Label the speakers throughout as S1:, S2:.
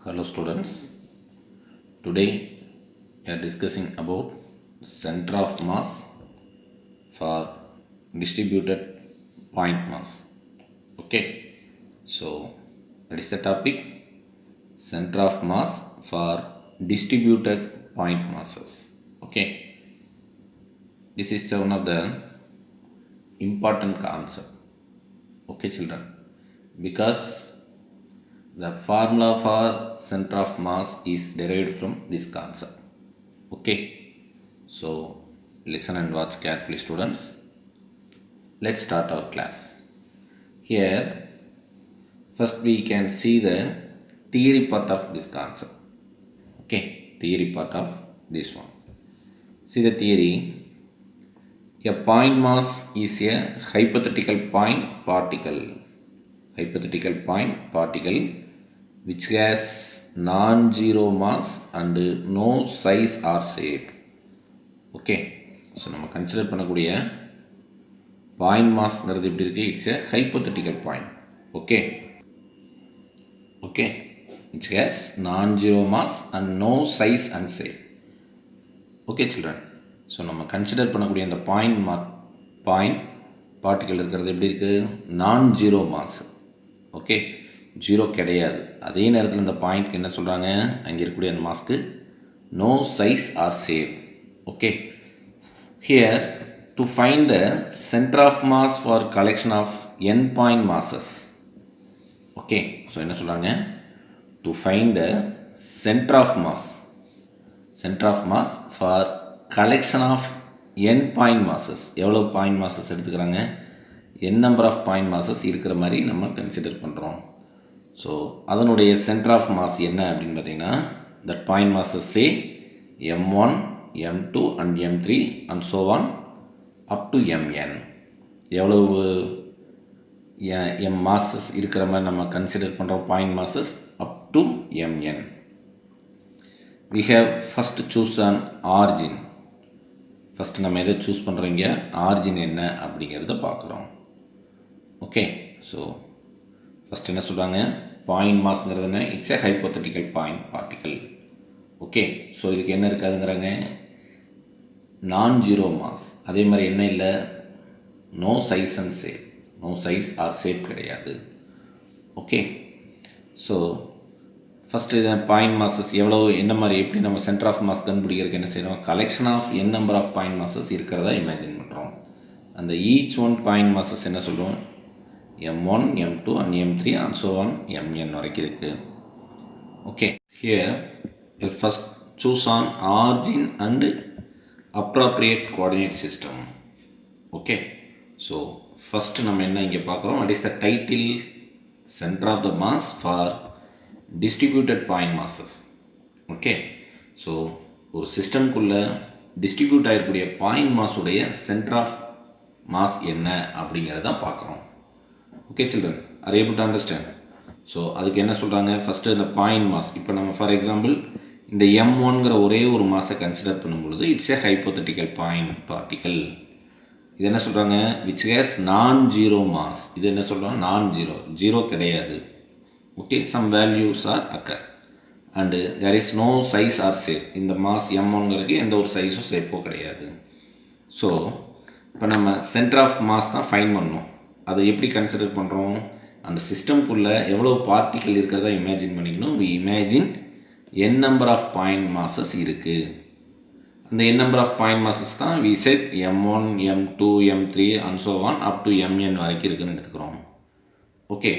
S1: Hello students, today we are discussing about center of mass for distributed point mass. Okay, so that is the topic, center of mass for distributed point masses. Okay, this is one of the important concept. Okay children, because the formula for center of mass is derived from this concept. Okay, so listen and watch carefully students. Let's start our class. Here first we can see the theory part of this concept. Okay, theory part of this one. See the theory. A point mass is a hypothetical point particle which has non-zero mass and no size or shape. Okay, so நம்ம consider பண்ணக்கூடிய point மாஸ்ங்கிறது எப்படி இருக்குது? It's a hypothetical point. Okay, it's has non-zero mass and no size and shape. Okay children, so நம்ம consider பண்ணக்கூடிய அந்த point particle இருக்கிறது எப்படி இருக்குது? நான்-ஜீரோ மாஸ். ஓகே, ஜீரோ கிடையாது. அதே நேரத்தில் இந்த பாயிண்ட்க்கு என்ன சொல்கிறாங்க? அங்கே இருக்கக்கூடிய அந்த மாஸ்க்கு no size or shape. Okay, here to find the centre of mass for collection of N point masses. Okay, so என்ன சொல்கிறாங்க? To find the centre of mass for collection of N point masses. எவ்வளோ point masses எடுத்துக்கிறாங்க? n number of point masses இருக்கிற மாதிரி நம்ம consider பண்ணுறோம். So அதனுடைய centre of mass என்ன அப்படின்னு பார்த்தீங்கன்னா, that point masses say m1 m2 and m3 and so on up to mn. எவ்வளவு m மாசஸ் இருக்கிற மாதிரி நம்ம கன்சிடர் பண்ணுறோம் point masses up to mn. we have first choose an origin. First நம்ம எதை சூஸ் பண்ணுறீங்க? ஆரிஜின் என்ன அப்படிங்கிறத பார்க்குறோம். ஓகே, ஸோ ஃபஸ்ட் என்ன சொல்கிறாங்க? பாயிண்ட் மாஸ்ங்கிறது என்ன? It's a hypothetical point particle. Okay, so இதுக்கு என்ன இருக்காதுங்கிறாங்க? Non-zero mass. அதே மாதிரி என்ன இல்லை? No size and shape. No size or shape கிடையாது. ஓகே, ஸோ ஃபஸ்ட்டு இதை பாயிண்ட் மாசஸ் எவ்வளோ, என்ன மாதிரி, எப்படி நம்ம சென்டர் ஆஃப் மாஸ் கண்டுபிடிக்கிறதுக்கு என்ன செய்கிறோம்? Collection of N number of point masses இருக்கிறதா இமேஜின் பண்ணுறோம். அந்த ஈச் ஒன் பாயிண்ட் மாசஸ் என்ன சொல்கிறோம்? m1 m2 and m3 and so on mn வரைக்கும் இருக்குது. Okay, here you first choose an origin and appropriate coordinate system. Okay, so first நம்ம என்ன இங்கே பார்க்குறோம்? What is the title? Centre of the mass for distributed point masses. Okay, so ஒரு சிஸ்டம்குள்ளே distribute ஆகிருக்கக்கூடிய point மாஸுடைய சென்டர் ஆஃப் மாஸ் என்ன அப்படிங்கிறத பார்க்குறோம். Okay children, are able to understand? So அதுக்கு என்ன சொல்கிறாங்க? ஃபஸ்ட்டு இந்த பாயிண்ட் மாஸ், இப்போ நம்ம ஃபார் எக்ஸாம்பிள் இந்த m1ங்கிற ஒரே ஒரு மாஸை கன்சிடர் பண்ணும்பொழுது it's a hypothetical point particle. இது என்ன சொல்கிறாங்க? Which has non-zero mass. இது என்ன சொல்கிறோம்? நான்-ஜீரோ, ஜீரோ கிடையாது. Okay, some values are occur and there is no size or shape. இந்த மாஸ் m1ங்கிறதுக்கு எந்த ஒரு சைஸோ ஷேப்போ கிடையாது. ஸோ இப்போ நம்ம சென்டர் ஆஃப் மாஸ் தான் ஃபைண்ட் பண்ணணும். அதை எப்படி கன்சிடர் பண்ணுறோம்? அந்த சிஸ்டம்குள்ளே எவ்வளோ பார்ட்டிக்கல் இருக்கிறதா இமேஜின் பண்ணிக்கணும். We imagine n number of point masses இருக்குது. அந்த n number of point masses தான் we set m1 m2 m3 and so on up to mn வரைக்கும் இருக்குதுன்னு எடுத்துக்கிறோம். ஓகே,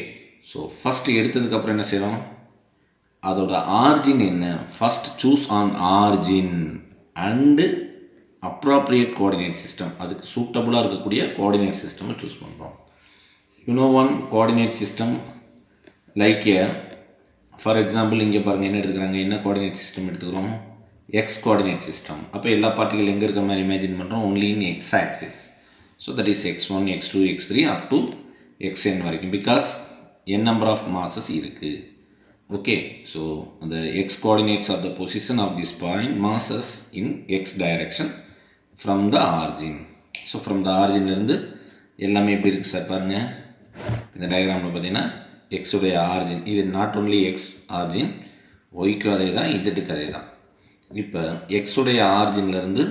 S1: ஸோ ஃபஸ்ட்டு எடுத்ததுக்கப்புறம் என்ன செய்கிறோம்? அதோட ஆரிஜின் என்ன? First choose an origin and appropriate coordinate system. அதுக்கு சூட்டபுளாக இருக்கக்கூடிய கோஆர்டினேட் சிஸ்டமை சூஸ் பண்ணுறோம். One coordinate system like A, for example இங்கே பாருங்கள் என்ன எடுத்துக்கிறாங்க? என்ன கோஆர்டினேட் சிஸ்டம் எடுத்துக்கிறோம்? X coordinate system. அப்போ எல்லா பார்ட்டிகள் எங்கே இருக்கிற மாதிரி இமேஜின் பண்ணுறோம்? Only in X axis. So that is x1 x2 x3 up to xn வரைக்கும், because n number of masses இருக்குது. ஓகே, ஸோ அந்த x coordinates are the position of this point masses in x direction from the origin. So from the origin இருந்து எல்லாமே எப்படி இருக்குது sir பாருங்கள். இந்த டயக்ராமில் பார்த்தீங்கன்னா எக்ஸுடைய ஆரிஜின், இது நாட் ஒன்லி எக்ஸ் ஆரிஜின் ஒய்க்கும் அதே தான், இஜெட்டுக்கு அதே தான். இப்போ எக்ஸுடைய ஆரிஜின்லேருந்து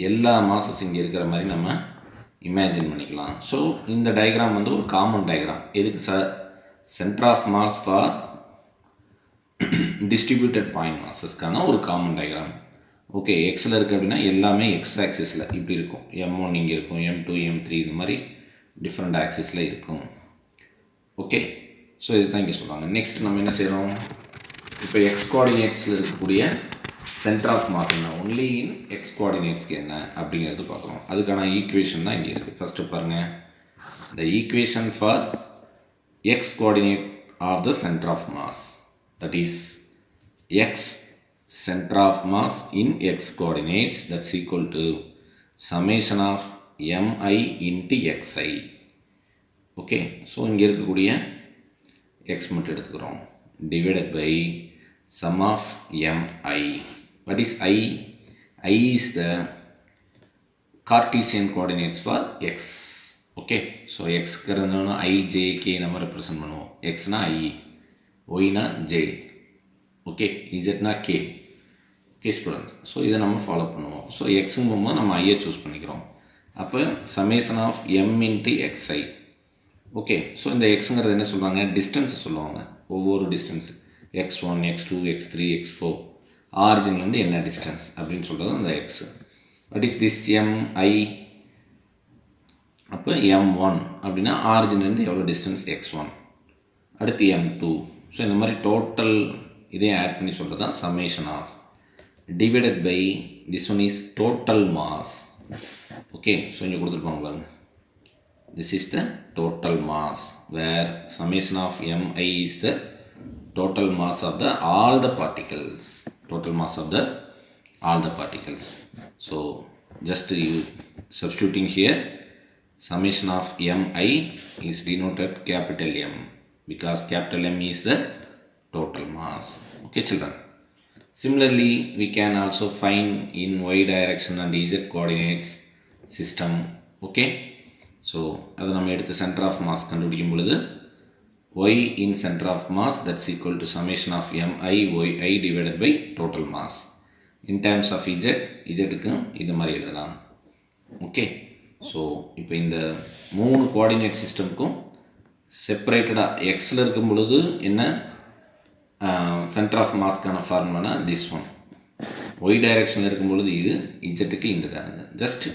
S1: எல்லா மாசஸ் இங்கே இருக்கிற மாதிரி நம்ம இமேஜின் பண்ணிக்கலாம். ஸோ இந்த டயக்ராம் வந்து ஒரு காமன் டயக்ராம். எதுக்கு sir? Centre of mass for distributed point மாசஸ்க்கான ஒரு காமன் டயக்ராம். ஓகே, எக்ஸில் இருக்குது அப்படின்னா எல்லாமே எக்ஸ் ஆக்சிஸில் இப்படி இருக்கும். M1 இங்கே இருக்கும், M2 M3 இந்த மாதிரி டிஃப்ரெண்ட் ஆக்சிஸில் இருக்கும். ஓகே, ஸோ இதுதான் இங்கே சொல்லுவாங்க. நெக்ஸ்ட் நம்ம என்ன செய்கிறோம்? இப்போ எக்ஸ் கோஆர்டினேட்ஸில் இருக்கக்கூடிய சென்டர் ஆஃப் மாஸ் என்ன, ஒன்லி இன் எக்ஸ் கோஆர்டினேட்ஸ்க்கு என்ன அப்படிங்கிறது பார்க்குறோம். அதுக்கான ஈக்குவேஷன் தான் இங்கே இருக்குது. ஃபஸ்ட்டு பாருங்கள், the equation for X coordinate of the centre of mass, that is x center of mass in x coordinates, that's equal to summation of mi into xi. Okay, so இங்கே இருக்கக்கூடிய x மட்டும் எடுத்துக்கிறோம், divided by sum of mi. What is i? I is the Cartesian coordinates for x. Okay, so எக்ஸ்க்கு இருந்தோன்னா i j k நம்ம represent பண்ணுவோம். xனா i, ஒய்னா ஜே, ஓகே, இசட்னா கே. ஓகே ஸ்டூடெண்ட்ஸ், ஸோ இதை நம்ம ஃபாலோ பண்ணுவோம். ஸோ எக்ஸுங்க போகும்போது நம்ம ஐயை சூஸ் பண்ணிக்கிறோம். அப்போ summation of M into X I. Okay, so இந்த எக்ஸுங்கிறது என்ன சொல்லுவாங்க? டிஸ்டன்ஸ் சொல்லுவாங்க. ஒவ்வொரு distance x1 x2 x3 x4 ஆரிஜின்லேருந்து என்ன டிஸ்டன்ஸ் அப்படின்னு சொல்கிறது அந்த x. What is this Mi? அப்போ M1 அப்படின்னா ஆரிஜின்லேருந்து எவ்வளோ டிஸ்டன்ஸ் x1, அடுத்து M2. ஸோ இந்த மாதிரி டோட்டல் இதையும் ஆட் பண்ணி சொல்கிறது தான் summation of, divided by this one is total mass. Okay, so இங்கே கொடுத்துருப்பாங்க பாருங்க, this is the total mass where summation of mi is the total mass of the all the particles, total mass of the all the particles. So just you substituting here, summation of mi is denoted capital M because capital M is the total mass. Okay children, similarly we can also find in y direction and z coordinates system. Okay, so அதை நம்ம எடுத்து center of mass கண்டுபிடிக்கும் பொழுது y in center of mass, that's equal to summation of mi yi divided by total mass. in terms of z இது மாதிரி எழுதலாம். Okay, so இப்போ இந்த 3 கோஆர்டினேட் சிஸ்டமுக்கும் செப்பரேட்டடாக எக்ஸில் இருக்கும் பொழுது என்ன சென்டர் ஆஃப் மாஸ்க்கான ஃபார்முலானா திஸ் ஒன், ஒய் டைரெக்ஷனில் இருக்கும் பொழுது இது, இஜெட்டுக்கு இந்த ஜஸ்ட்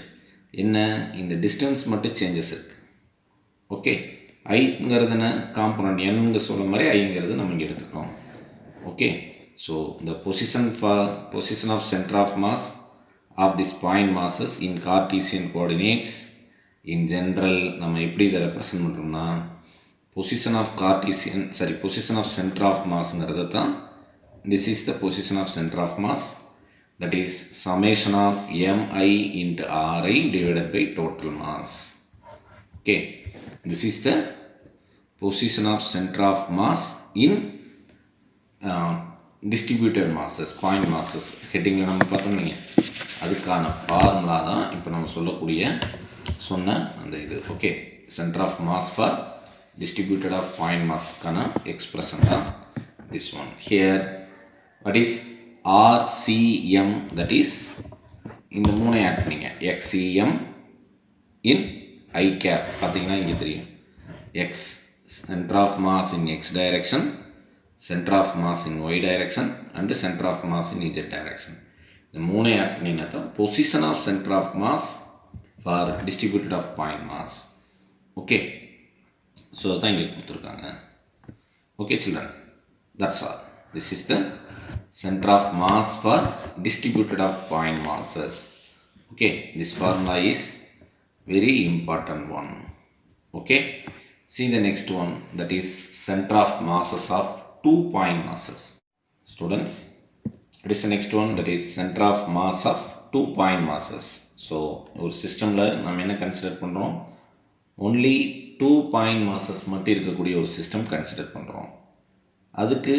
S1: என்ன இந்த டிஸ்டன்ஸ் மட்டும் சேஞ்சஸ் இருக்குது. ஓகே, ஐங்கிறது என்ன காம்பனண்ட், என்ங்க சொல்ல மாதிரி ஐங்கிறது நம்ம இங்கே எடுத்துக்கிறோம். Okay, so the position of center of mass of this point masses in Cartesian coordinates in general நம்ம எப்படி இதை ரெப்ரசன்ட் பண்ணுறோம்னா position of center of massங்கிறது தான், this is the position of center of mass, that is summation of mi into ri divided by total mass. Okay, this is the position of center of mass in distributed masses, point masses. ஹெட்டிங்கில் நம்ம பார்த்தோம்னீங்க, அதுக்கான formula தான் இப்போ நம்ம சொன்ன அந்த இது. Okay, centre of mass for distributed of point மாஸ்க்கான expression தான் this one. Here what is RCM, that is இந்த 3 ஆட் பண்ணிங்க, XCM இன் I கேப் பார்த்தீங்கன்னா இங்கே தெரியும், X centre of mass in X direction, center of mass in y direction and center of mass in z direction. இந்த 3 add பண்ணினா தான் position of center of mass for distributed of point mass. Okay, so தான் இங்கே கொடுத்துருக்காங்க. Okay children, that's all. This is the center of mass for distributed of point masses. Okay, this formula is very important one. Okay, see the next one, that is center of masses of 2 point masses. Students, it is the next one, that is center of mass of 2 point masses. So ஒரு சிஸ்டமில் நம்ம என்ன consider பண்ணுறோம், only 2 point masses மட்டும் இருக்கக்கூடிய ஒரு system consider பண்ணுறோம். அதுக்கு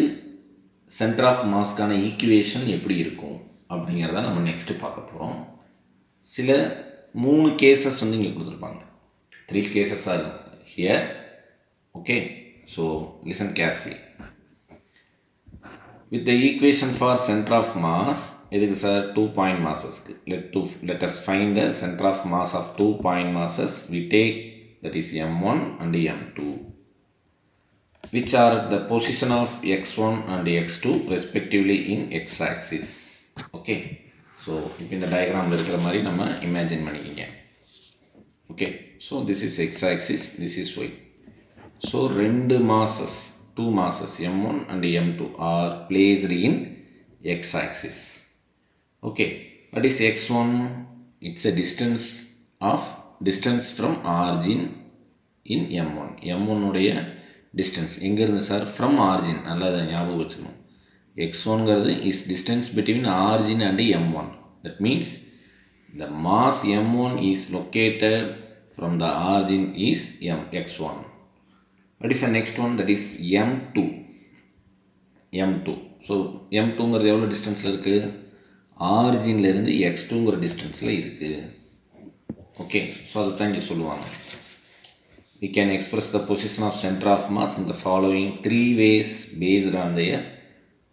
S1: சென்டர் ஆஃப் மாஸ்க்கான ஈக்குவேஷன் எப்படி இருக்கும் அப்படிங்கிறத நம்ம நெக்ஸ்ட்டு பார்க்க போகிறோம். சில 3 கேசஸ் வந்து இங்கே கொடுத்துருப்பாங்க, 3 cases are here. Okay, so listen carefully. with the equation for center of mass எதுக்கு sir 2 point massesக்கு let us find the center of mass of 2 point masses we take that is m1 and m2 which are at the position of x1 and x2 respectively in x-axis. Okay, so இப்போ இந்த டயக்ராமில் இருக்கிற மாதிரி நம்ம imagine பண்ணிக்கிங்க. Okay, so this is x-axis, this is y. So ரெண்டு masses, two masses m1 and m2 are placed in x-axis. Okay, what is x1? It's a distance from origin in m1. m1 உடைய distance எங்கிருந்து sir from origin. நல்லா அதை ஞாபகம் வச்சுக்கணும். x1ங்கிறது is distance between origin and m1. That means the mass m1 is located from the origin is x1. What is the next one? That is m2. m2. So m2ங்கிறது எவ்வளோ டிஸ்டன்ஸில் இருக்குது? ஆரிஜின்லேருந்து x2ங்கிற டிஸ்டன்ஸில் இருக்குது. ஓகே, ஸோ அதை தான் இங்கே சொல்லுவாங்க. We can express the position of center of mass in the following three ways based on their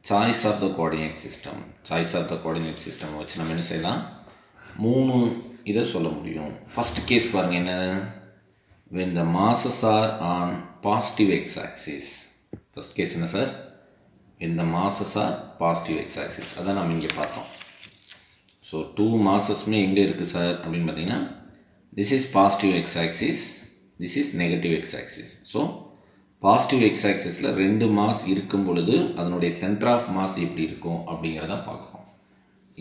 S1: choice of the coordinate system. Choice of the coordinate system வச்சு நம்ம என்ன செய்யலாம்? மூணு இதை சொல்ல முடியும். ஃபஸ்ட் கேஸ் பாருங்கள் என்ன? when the masses are on positive x-axis. First case என்ன sir? when the masses are positive x-axis. அதான் நம்ம இங்கே பார்த்தோம். ஸோ டூ மாசஸ்மே எங்கே இருக்குது சார் அப்படின்னு பார்த்தீங்கன்னா this is positive x-axis, this is negative x-axis. So positive x-axisல ரெண்டு மாஸ் இருக்கும் பொழுது அதனுடைய சென்டர் ஆஃப் மாஸ் எப்படி இருக்கும் அப்படிங்கிறத பார்க்குறோம்.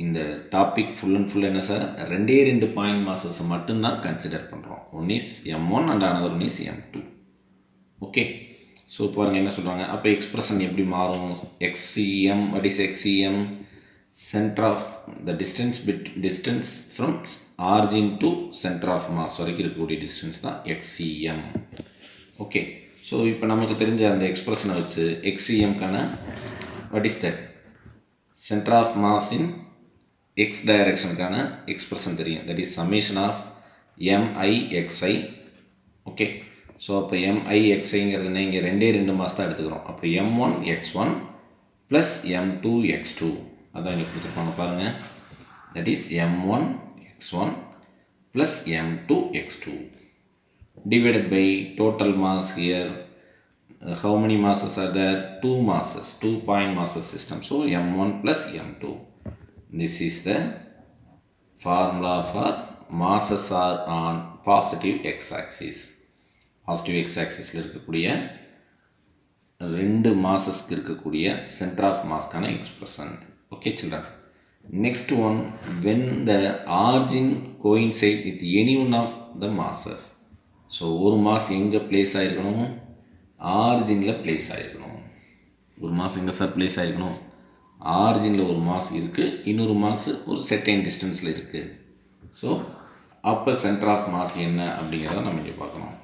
S1: இந்த டாபிக் ஃபுல் அண்ட் ஃபுல் என்ன சார்? ரெண்டு பாயிண்ட் மாசஸை மட்டும்தான் கன்சிடர் பண்ணுறோம். One is m1 and another one is m2. Okay, so பாருங்கள் என்ன சொல்கிறாங்க. அப்போ எக்ஸ்பிரஷன் எப்படி மாறும்? xcm, what is xcm? center of the distance from origin to center of mass வரைக்கும் இருக்கக்கூடிய டிஸ்டன்ஸ் தான் xcm. ஓகே, ஸோ இப்போ நமக்கு தெரிஞ்ச அந்த எக்ஸ்பிரஷனை வச்சு xcmக்கான what is that? center of mass in x டைரக்ஷனுக்கான எக்ஸ்பிரஷன் தெரியும். That is summation of mixi. Okay, so அப்போ mixiங்கிறது இங்கே ரெண்டு மாஸ் தான் எடுத்துக்கிறோம். அப்போ m1 x1 plus m2 x2 அதான் இங்கே கொடுத்துருப்பாங்க பாருங்கள். That is m1 x1 plus m2 x2 divided by total mass here. How many masses are there? Two masses, 2 point masses system. So m1 plus m2. This is the formula for masses are on positive x-axis. Positive x-axisல இருக்கக்கூடிய ரெண்டு மாசஸ்க்கு இருக்கக்கூடிய centre of மாஸ்க்கான expression. Okay children, next one, when the origin coincide with any one of the masses. So ஒரு mass எங்கே place ஆகிருக்கணும்? ஆரிஜினில் place ஆகிருக்கணும். ஒரு mass எங்கே சார் பிளேஸ் ஆகிருக்கணும்? ஆரிஜினில் ஒரு மாஸ் இருக்குது, இன்னொரு மாஸ் ஒரு செர்டைன் டிஸ்டன்ஸில் இருக்குது. ஸோ அப்போ சென்டர் ஆஃப் மாஸ் என்ன அப்படிங்கிறத நம்ம இங்கே பார்க்கணும்.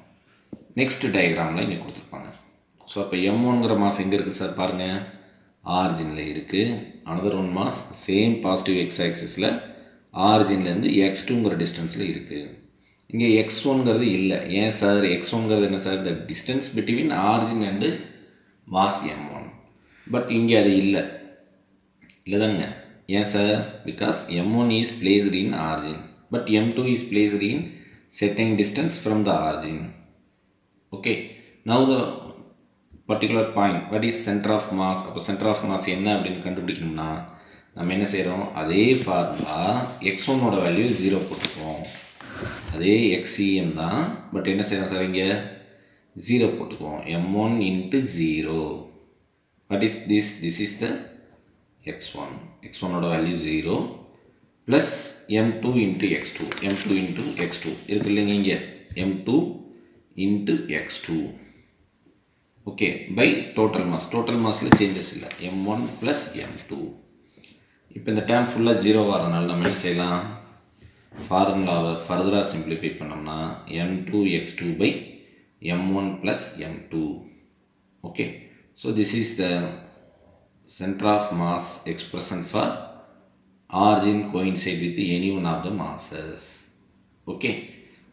S1: நெக்ஸ்ட் டயக்ராமில் இங்கே கொடுத்துருப்பாங்க. ஸோ அப்போ m1ங்கிற மாஸ் எங்கே இருக்குது சார்? பாருங்கள், ஆரிஜினில் இருக்குது. Another one mass same positive x-axisல ஆரிஜின்லேருந்து x2ங்கிற டிஸ்டன்ஸில் இருக்குது. இங்கே x1ங்கிறது இல்லை. ஏன் சார்? x1ங்கிறது என்ன sir? The distance between origin and mass m1. But இங்கே அது இல்லை தானுங்க. ஏன் சார்? Because m1 is placed in origin but m2 is placed in certain distance from the origin. Okay, now the particular point, what is centre of mass? அப்போ centre of mass என்ன அப்படின்னு கண்டுபிடிக்கணும்னா நம்ம என்ன செய்கிறோம்? அதே ஃபார்முலா x1ஓட வேல்யூ 0 போட்டுக்குவோம். அதே xcm தான், பட் என்ன செய்யணும் சார்? இங்கே 0 போட்டுக்குவோம். m1 into 0. What is this? This is the x1. x1ஓட value 0 plus m2 into x2. m2 into x2 இருக்கு இல்லைங்க இங்கே. m2 into x2. Okay, by total mass. Total மாஸில் சேஞ்சஸ் இல்லை. m1 plus m2. இப்போ இந்த டேர்ம் ஃபுல்லாக 0 வரதுனால நம்ம என்ன செய்யலாம்? ஃபார்முலாவை ஃபர்தராக சிம்பிளிஃபை பண்ணோம்னா m2 x2 by m1 plus m2. Okay, so this is the center of mass expression for origin coincide with any one of the masses. Okay,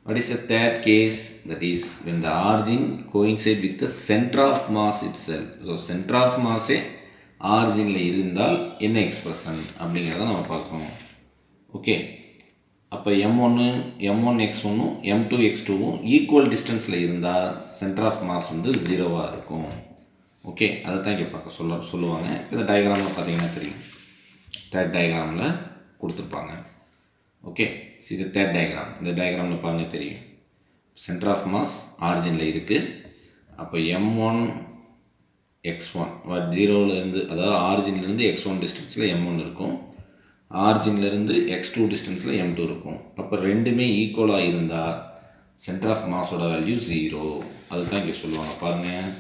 S1: what is the third case? That is when the origin coincide with the center of mass itself. So center of mass ஆரிஜினில் இருந்தால் என்ன expression அப்படிங்கிறத நம்ம பார்க்கணும். Okay, அப்போ m1x1ம் m2x2வும் equal டிஸ்டன்ஸில் இருந்தால் centre of mass வந்து 0வாக இருக்கும். ஓகே, அதை தான் இங்கே பார்க்க சொல்லுவாங்க. இந்த டயக்ராமில் பார்த்தீங்கன்னா தெரியும், தேர்ட் டயக்ராமில் கொடுத்துருப்பாங்க. ஓகே, இது தேர்ட் டயக்ராம். இந்த டயக்ராமில் பாருங்க தெரியும், சென்டர் ஆஃப் மாஸ் ஆரிஜினில் இருக்குது. அப்போ m1x1 ஜீரோவிலேருந்து, அதாவது ஆரிஜின்லேருந்து x1 டிஸ்டன்ஸில் m1 இருக்கும், ஆரிஜின்லேருந்து x2 டிஸ்டன்ஸில் m2 இருக்கும். அப்போ ரெண்டுமே ஈக்குவலாக இருந்தால் சென்டர் ஆஃப் மாஸோட வேல்யூ 0. அதுதான் இங்கே சொல்லுவாங்க பாருங்கள்.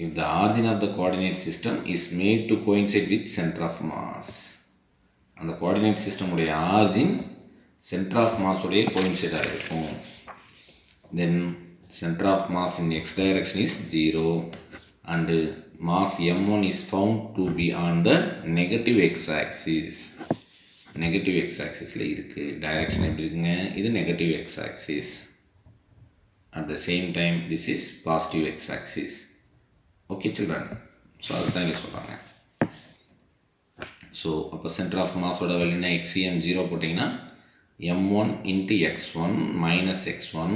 S1: If the origin of the coordinate system is made to coincide with center of mass, அந்த coordinate system உடைய origin center of mass உடைய coincide ஆகிருக்கும். Then center of mass in x direction is 0 and mass m1 is found to be on the negative x axis. Negative X ஆக்சிஸில் இருக்குது. Direction எப்படி இருக்குங்க, இது negative X axis. At the same time this is positive X axis. Okay children, so அதுதான் இங்கே சொல்கிறாங்க. So அப்போ centre of மாஸோட வேல்யூனா எக்ஸிஎம் 0 போட்டிங்கன்னா m1 into x1 minus x1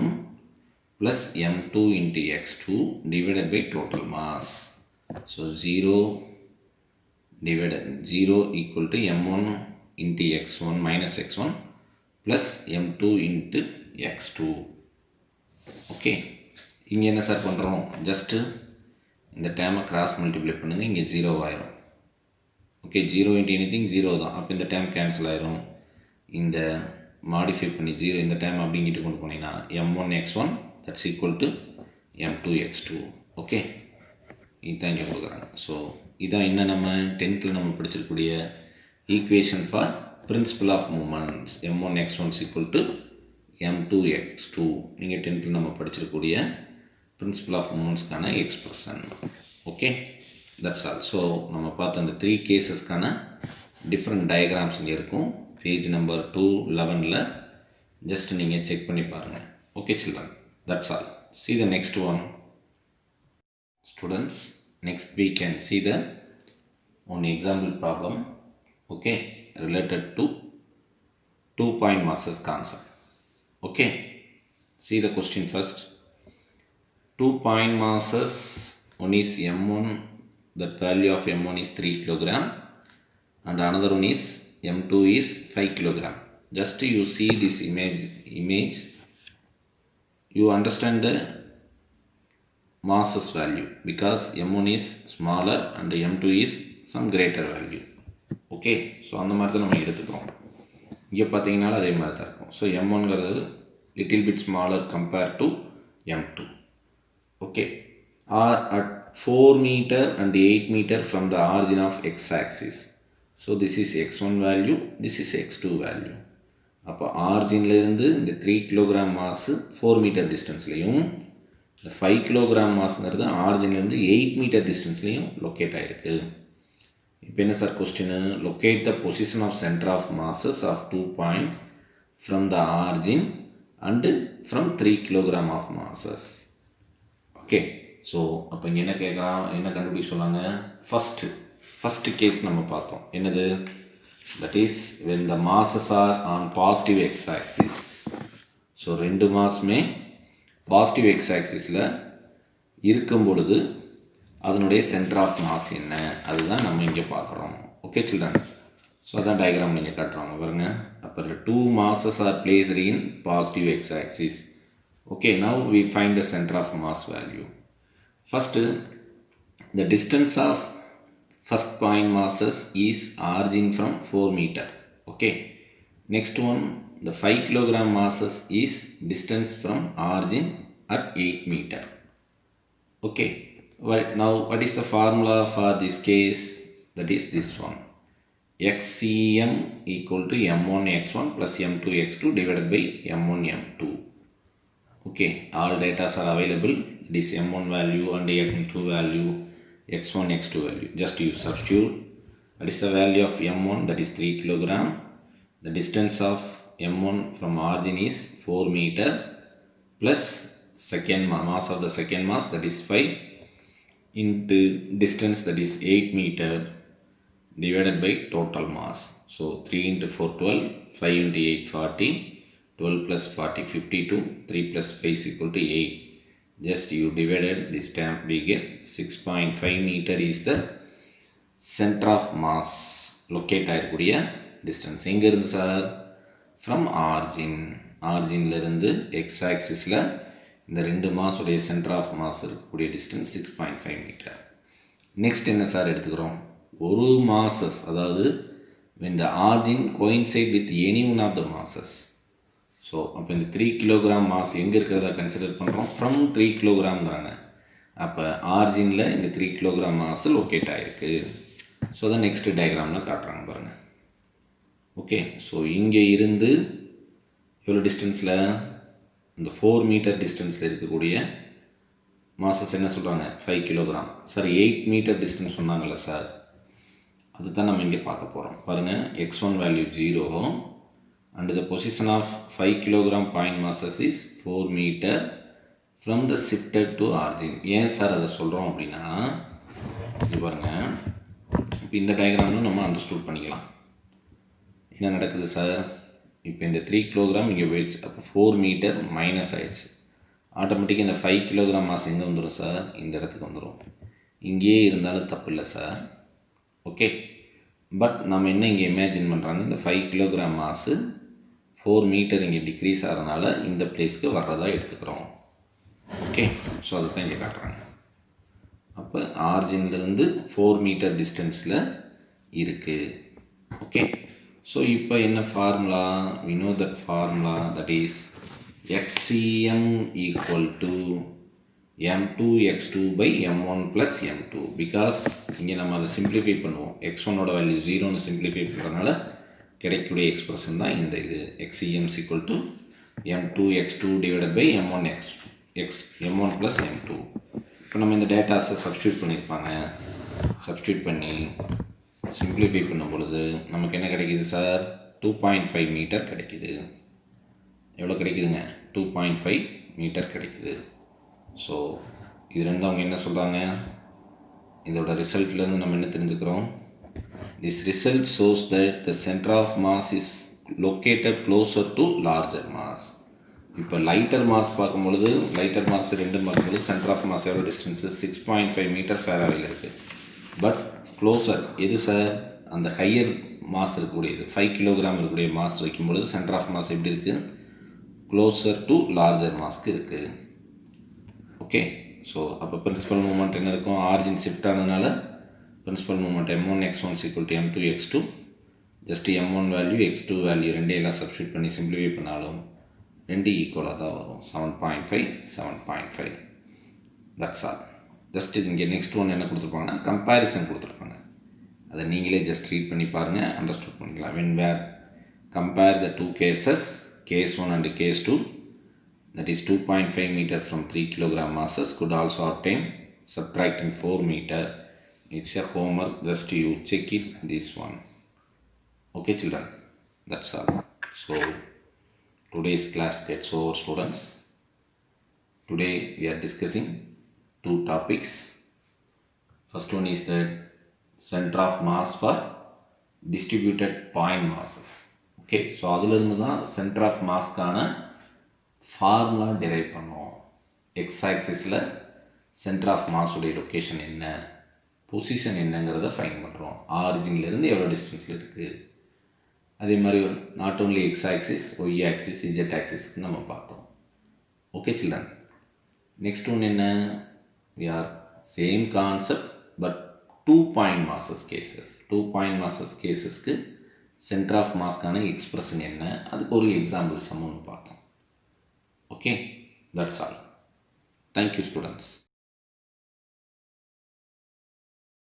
S1: plus m2 into x2 divided by total mass. So 0 equal to m1 into x1 minus x1 plus m2 into x2. Okay, இங்கே என்ன sir பண்ணுறோம், just இந்த டேமை cross multiply பண்ணுங்கள், இங்கே 0 ஆயிரும். Okay, 0 into anything 0 தான். அப்போ இந்த டேம் கேன்சல் ஆயிரும். இந்த மாடிஃபை பண்ணி 0 இந்த டேம் அப்படிங்கிட்டு கொண்டு போனீங்கன்னா m1x1 that's equal to m2x2. Okay, இதுதான் இங்கே கொடுக்குறாங்க. ஸோ இதான் இன்னும் நம்ம 10th நம்ம படிச்சிருக்கக்கூடிய equation for principal of moments. m1x1 equal to m2x2. நீங்கள் 10th நம்ம படிச்சிருக்கக்கூடிய பிரின்சிபல் ஆஃப் மூமெண்ட்ஸ்க்கான expression. Okay, that's all. So நம்ம பார்த்த அந்த 3 கேஸஸ்க்கான டிஃப்ரெண்ட் டயக்ராம்ஸ் இங்கே இருக்கும். பேஜ் நம்பர் 211 ஜஸ்ட் நீங்கள் செக் பண்ணி பாருங்கள். Okay children, that's all. See the next one. Students, next we can see the one example problem, okay, related to 2-point masses concept. Okay, see the question first. 2-point masses, one is m1, that value of m1 is 3 kilogram and another one is m2 is 5 kilogram. Just you see this image you understand the masses value because m1 is smaller and m2 is some greater value. Okay, so அந்த மாதிரி தான் நம்ம எடுத்துக்கிறோம். இங்கே பார்த்தீங்கன்னாலும் அதே மாதிரி தான் இருக்கும். ஸோ m1ங்கிறது little bit smaller compare to m2. Okay, are at 4 meter and 8 meter from the origin of x-axis. So this is x1 value, this is x2 value. அப்போ ஆரிஜின்லேருந்து இந்த 3 கிலோகிராம் மாசு 4 மீட்டர் டிஸ்டன்ஸ்லேயும், இந்த 5 கிலோகிராம் மாசுங்கிறது ஆரிஜின்லேருந்து 8 மீட்டர் டிஸ்டன்ஸ்லேயும் locate ஆகிருக்கு. இப்போ என்ன sir question, locate the position of centre of masses of 2 points from the origin and from 3 kilogram of masses. Okay, so அப்போ இங்கே என்ன கேட்குறான், என்ன கண்டுபிடிக்க சொன்னாங்க, ஃபஸ்ட்டு கேஸ் நம்ம பார்த்தோம். என்னது, that is when the masses are on positive x-axis. So ரெண்டு மாஸுமே பாசிட்டிவ் x-axisல இருக்கும் பொழுது அதனுடைய சென்டர் ஆஃப் மாஸ் என்ன, அதுதான் நம்ம இங்கே பார்க்குறோம். ஓகே சில்ட்ரன், ஸோ அதான் டயக்ராம் நீங்கள் காட்டுறாங்க பாருங்க. அப்போ 2 masses are placed in positive x-axis. Okay, now we find the center of mass value. First, the distance of first point masses is origin from 4 meter. Okay, next one, the 5 kilogram masses is distance from origin at 8 meter. Okay, now what is the formula for this case? That is this one, xcm equal to m1x1 plus m2x2 divided by m1m2. Okay, all data are available. This m1 value and m2 value, x1 x2 value, just you substitute. That is the value of m1, that is 3 kilogram. The distance of m1 from origin is 4 meter plus second mass of the second mass, that is 5, into distance, that is 8 meter, divided by total mass. So 3 into 4 12, 5 into 8 40, 12 plus 40 52, 3 plus 5 is equal to 8. Just you divided this time we get 6.5 meter is the center of mass locate ஆயிருக்கூடிய distance. எங்கே இருந்து sir? From ஆரிஜின்ல இருந்து X ஆக்சிஸில் இந்த ரெண்டு mass உடைய centre of mass இருக்கக்கூடிய distance 6.5 metre. Next என்ன sir எடுத்துக்கிறோம்? ஒரு மாசஸ், அதாவது when the origin coincide with any one of the masses. So அப்போ இந்த 3 கிலோகிராம் மாஸ் எங்கே இருக்கிறதா கன்சிடர் பண்ணுறோம்? ஃப்ரம் 3 கிலோகிராம் தானே. அப்போ ஆரிஜினில் இந்த 3 கிலோகிராம் மாஸ் லொக்கேட் ஆகிருக்கு. ஸோ அதை நெக்ஸ்ட் டயக்ராமில் காட்டுறாங்க பாருங்கள். ஓகே, ஸோ இங்கே இருந்து எவ்வளோ டிஸ்டன்ஸில்? இந்த 4 மீட்டர் டிஸ்டன்ஸில் இருக்கக்கூடிய மாசஸ் என்ன சொல்கிறாங்க? 5 கிலோகிராம். சார் 8 மீட்டர் டிஸ்டன்ஸ் சொன்னாங்கல்ல சார், அதுதான் நம்ம இங்கே பார்க்க போகிறோம். பாருங்கள், x1 value 0 and the position of 5 kilogram point masses is 4 meter from the shifted to origin. ஏன் சார் அதை சொல்கிறோம் அப்படின்னா, இது பாருங்கள், இப்போ இந்த டயக்ராம்னு நம்ம அண்டர்ஸ்டூட் பண்ணிக்கலாம். என்ன நடக்குது சார்? இப்போ இந்த 3 கிலோகிராம் இங்கே போயிடுச்சு. அப்போ 4 மீட்டர் மைனஸ் ஆயிடுச்சு. ஆட்டோமேட்டிக்காக இந்த 5 கிலோகிராம் மாஸ் எங்கே வந்துடும் சார்? இந்த இடத்துக்கு வந்துடும். இங்கேயே இருந்தாலும் தப்பு இல்லை சார். ஓகே, பட் நம்ம என்ன இங்கே இமேஜின் பண்ணுறாங்க, இந்த 5 கிலோகிராம் மாசு 4 மீட்டர் இங்கே டிக்ரீஸ் ஆகிறதுனால இந்த பிளேஸ்க்கு வர்றதா எடுத்துக்கிறோம். ஓகே, ஸோ அதை தான் இங்கே காட்டுறாங்க. அப்போ ஆரிஜின்லேருந்து 4 மீட்டர் டிஸ்டன்ஸில் இருக்குது. ஓகே, ஸோ இப்போ என்ன formula? we know that formula, that is xcm equal to m2 x2 by m1 plus m2. Because இங்கே நம்ம அதை சிம்பிளிஃபை பண்ணுவோம். x1ஓட வேல்யூ 0ன்னு சிம்பிளிஃபை பண்ணுறதுனால கிடைக்கக்கூடிய எக்ஸ்பிரஷன் தான் இந்த இது. xcm equal to m2 x2 divided by m1 plus m2. இப்போ நம்ம இந்த டேட்டாஸை சப்ஸ்டியூட் பண்ணியிருப்பாங்க. சப்ஸ்டியூட் பண்ணி சிம்பிளிஃபை பண்ணும் பொழுது நமக்கு என்ன கிடைக்கிது சார்? 2.5 மீட்டர் கிடைக்கிது. எவ்வளோ கிடைக்குதுங்க? 2.5 மீட்டர் கிடைக்குது. ஸோ இது ரெண்டு அவங்க என்ன சொல்கிறாங்க? இதோட ரிசல்ட்லேருந்து நம்ம என்ன தெரிஞ்சுக்கிறோம்? This result shows that the centre of mass is located closer to larger mass. இப்போ லைட்டர் மாஸ் பார்க்கும்பொழுது, லைட்டர் மாஸ் ரெண்டு பார்க்கும்போது சென்டர் ஆஃப் மாஸ் எவ்வளோ டிஸ்டன்ஸு? 6.5 மீட்டர் ஃபேராவில் இருக்குது. பட் க்ளோசர் எது சார்? அந்த ஹையர் மாஸ் இருக்கக்கூடியது 5 கிலோகிராம் இருக்கக்கூடிய மாஸ் வைக்கும்பொழுது சென்டர் ஆஃப் மாஸ் எப்படி இருக்குது? க்ளோசர் டு லார்ஜர் மாஸ்க்கு இருக்குது. ஓகே, ஸோ அப்போ பிரின்சிபல் மூமெண்ட் என்ன இருக்கும்? ஆரிஜின் ஷிஃப்ட் ஆனதுனால principal moment m1 x1 equal to m2 x2. Just m1 value x2 value ரெண்டே எல்லாம் சப்ஸ்டியூட் பண்ணி சிம்பிளிஃபை பண்ணாலும் ரெண்டு ஈக்குவலாக தான் வரும். 7.5. That's all. ஜஸ்ட் இங்கே நெக்ஸ்ட் ஒன் என்ன கொடுத்துருப்பாங்கன்னா கம்பேரிசன் கொடுத்துருப்பாங்க. அதை நீங்களே ஜஸ்ட் ரீட் பண்ணி பாருங்கள், அண்டர்ஸ்டூட் பண்ணிக்கலாம். when where compare the two cases, case 1 and case 2, that is 2.5 meter from 3 kilogram masses could also obtain subtracting 4 meter. It's a homework, just you check it, this one. Okay children, that's all. So today's class gets over, students. Today we are discussing two topics. First one is the center of mass for distributed point masses. Okay, so அதிலிருந்து தான் center of massக்கான formula derive பண்ணுவோம். X ஆக்சிஸில் centre of மாஸுடைய location என்ன, position என்னங்கிறத find பண்ணுறோம். ஆரிஜின்லேருந்து எவ்வளோ டிஸ்டன்ஸில் இருக்குது. அதே மாதிரி not only X axis, Y axis, Z ஆக்சிஸ்க்கு நம்ம பார்த்தோம். ஓகே சில்ட்ரன், நெக்ஸ்ட் ஒன் என்ன? We are same concept but 2 point masses cases. 2 point masses கேசஸ்க்கு சென்டர் ஆஃப் மாஸ்க்கான எக்ஸ்பிரஷன் என்ன, அதுக்கு ஒரு எக்ஸாம்பிள் சம் ஒன்று பார்த்தோம். Okay, that's all. Thank you, students.